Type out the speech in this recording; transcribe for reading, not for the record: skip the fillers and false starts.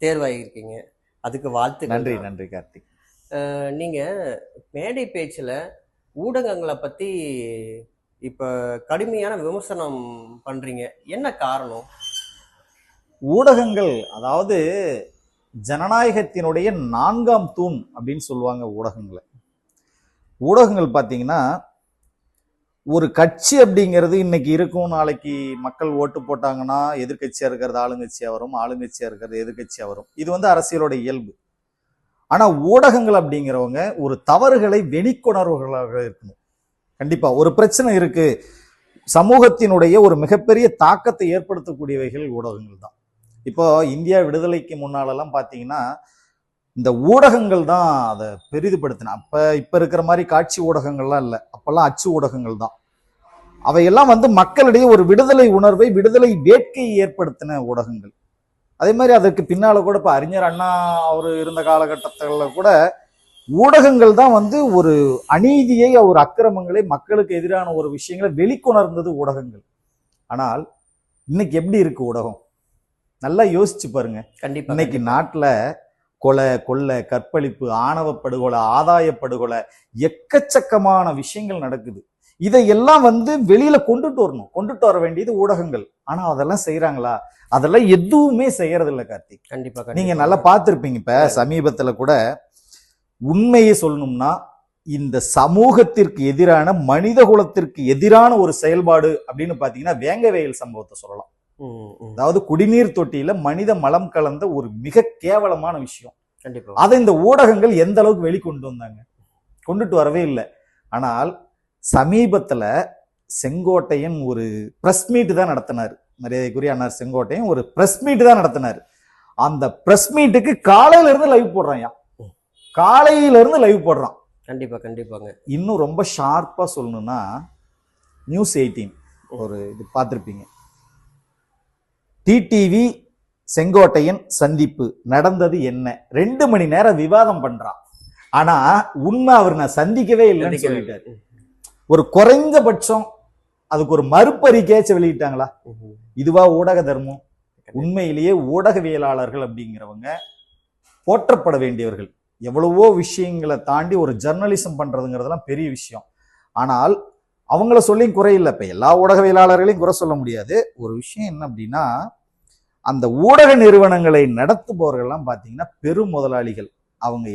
தேர்வாகியிருக்கீங்க. அதுக்கு வாழ்த்துக்கள். நன்றி நன்றி கார்த்திக். நீங்க மேடை பேச்சுல ஊடகங்களை பத்தி இப்ப கடுமையான விமர்சனம் பண்றீங்க, என்ன காரணம்? ஊடகங்கள் அதாவது ஜனநாயகத்தினுடைய 4ஆம் தூண் அப்படின்னு சொல்லுவாங்க ஊடகங்களை. ஊடகங்கள் பார்த்தீங்கன்னா ஒரு கட்சி அப்படிங்கிறது இன்னைக்கு இருக்கும், நாளைக்கு மக்கள் ஓட்டு போட்டாங்கன்னா எதிர்கட்சியா இருக்கிறது ஆளுங்கட்சியா வரும், ஆளுங்கட்சியா இருக்கிறது எதிர்கட்சியா வரும். இது அரசியலோட இயல்பு. ஆனா ஊடகங்கள் அப்படிங்கிறவங்க ஒரு தவறுகளை வெளிக்கொணர்வுகளாக இருக்கணும். கண்டிப்பா ஒரு பிரச்சனை இருக்கு, சமூகத்தினுடைய ஒரு மிகப்பெரிய தாக்கத்தை ஏற்படுத்தக்கூடியவைகள் ஊடகங்கள் தான். இப்போ இந்தியா விடுதலைக்கு முன்னாலெல்லாம் பார்த்தீங்கன்னா இந்த ஊடகங்கள் தான் அதை பெரிதுபடுத்தின. இப்ப இருக்கிற மாதிரி காட்சி ஊடகங்கள்லாம் இல்லை, அப்பெல்லாம் அச்சு ஊடகங்கள் தான். அவையெல்லாம் மக்களிடையே ஒரு விடுதலை உணர்வை, விடுதலை வேட்கையை ஏற்படுத்தின ஊடகங்கள். அதே மாதிரி அதற்கு பின்னால கூட இப்ப அறிஞர் அண்ணா அவர் இருந்த காலகட்டத்துல கூட ஊடகங்கள் தான் ஒரு அநீதியை, ஒரு அக்கிரமங்களை, மக்களுக்கு எதிரான ஒரு விஷயங்களை வெளிக்கொணர்ந்தது ஊடகங்கள். ஆனால் இன்னைக்கு எப்படி இருக்கு ஊடகம்? நல்லா யோசிச்சு பாருங்க. கண்டிப்பா. இன்னைக்கு நாட்டுல கொலை, கொள்ளை, கற்பழிப்பு, ஆணவ படுகொலை, ஆதாய படுகொலை, எக்கச்சக்கமான விஷயங்கள் நடக்குது. இதையெல்லாம் வெளியில கொண்டுட்டு வர வேண்டியது ஊடகங்கள். ஆனா அதெல்லாம் செய்யறாங்களா? அதெல்லாம் எதுவுமே செய்யறது இல்லை கார்த்திக். கண்டிப்பா. நீங்க நல்லா பார்த்திருப்பீங்க. இப்ப சமீபத்துல கூட உண்மையை சொல்லணும்னா இந்த சமூகத்திற்கு எதிரான, மனித குலத்திற்கு எதிரான ஒரு செயல்பாடு அப்படின்னு பாத்தீங்கன்னா வேங்கவேல் சம்பவத்தை சொல்லலாம். அதாவது குடிநீர் தொட்டியில மனித மலம் கலந்த ஒரு மிக கேவலமான விஷயம். கண்டிப்பா. அதை இந்த ஊடகங்கள் எந்த அளவுக்கு வெளிக்கொண்டு வந்தாங்க? கொண்டுட்டு வரவே இல்லை. ஆனால் சமீபத்துல செங்கோட்டையன் ஒரு பிரஸ் மீட் தான் நடத்தினார். மரியாதைக்குரிய அண்ணா செங்கோட்டையன் ஒரு பிரஸ் மீட் தான் நடத்தினார். அந்த பிரஸ் மீட்டுக்கு காலையில இருந்து லைவ் போடுறான். காலையில இருந்து லைவ் போடுறான். கண்டிப்பா. கண்டிப்பாங்க. இன்னும் ரொம்ப ஷார்ப்பா சொல்லணும்னா நியூஸ் 18 ஒரு இது பார்த்திருப்பீங்க. டிடிவி செங்கோட்டையன் சந்திப்பு நடந்தது என்ன? 2 மணி நேரம் விவாதம் பண்றான். ஆனா உண்மை அவர் நான் சந்திக்கவே இல்லைன்னு சொல்லிட்டாரு. ஒரு குறைந்தபட்சம் அதுக்கு ஒரு மறுப்பறிக்கையாச்சும் வெளியிட்டாங்களா? இதுவா ஊடக தர்மம்? உண்மையிலேயே ஊடகவியலாளர்கள் அப்படிங்கிறவங்க போற்றப்பட வேண்டியவர்கள். எவ்வளவோ விஷயங்களை தாண்டி ஒரு ஜர்னலிசம் பண்றதுங்கிறதுலாம் பெரிய விஷயம். ஆனால் அவங்கள சொல்லியும் குறையில்லை. இப்ப எல்லா ஊடகவியலாளர்களையும் குறை சொல்ல முடியாது. ஒரு விஷயம் என்ன அப்படின்னா, அந்த ஊடக நிறுவனங்களை நடத்துபவர்கள்லாம் பாத்தீங்கன்னா பெரும் முதலாளிகள். அவங்க